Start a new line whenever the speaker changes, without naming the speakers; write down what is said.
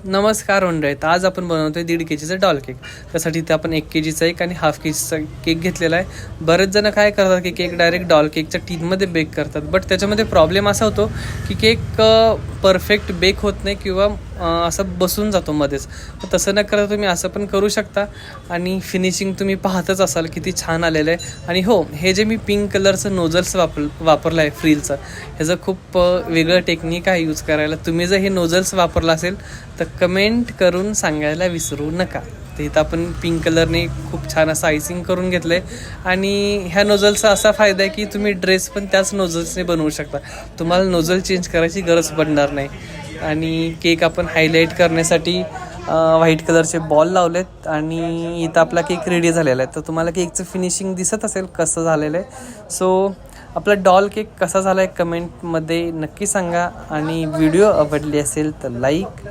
नमस्कार मंडळी, तर आज आपण बनवतोय 1.5 kgचा डॉल केक. त्यासाठी इथे आपण 1 kgचा एक आणि हाफ kgचा केक घेतलेला आहे. बरेच जण काय करतात की केक डायरेक्ट डॉल केकच्या टीनमध्ये बेक करतात, बट त्याच्यामध्ये प्रॉब्लेम असा होतो की केक परफेक्ट बेक होत नाही किंवा असं बसून जातो मध्येच. तर तसं न करता तुम्ही असं पण करू शकता आणि फिनिशिंग तुम्ही पाहतच असाल किती छान आलेलं आहे. आणि हो, हे जे मी पिंक कलरचं नोझल्स वापरलं आहे फ्रीलचं, ह्याचं खूप वेगळं टेक्निक आहे यूज करायला. तुम्ही जर हे नोझल्स वापरलं असेल तर कमेंट करून सांगायला विसरू नका. तर इथं आपण पिंक कलरने खूप छान असं आयसिंग करून घेतलं आहे. आणि ह्या नोझलचा असा फायदा आहे की तुम्ही ड्रेस पण त्याच नोझल्सने बनवू शकता, तुम्हाला नोझल चेंज करायची गरज पडणार नाही. आणि केक आपण हायलाईट करण्यासाठी व्हाईट कलरचे बॉल लावलेत आणि इथं आपला केक रेडी झालेला आहे. तर तुम्हाला केकचं फिनिशिंग दिसत असेल कसं झालेलं आहे. सो आपला डॉल केक कसा झाला आहे कमेंटमध्ये नक्की सांगा. आणि व्हिडिओ आवडली असेल तर लाईक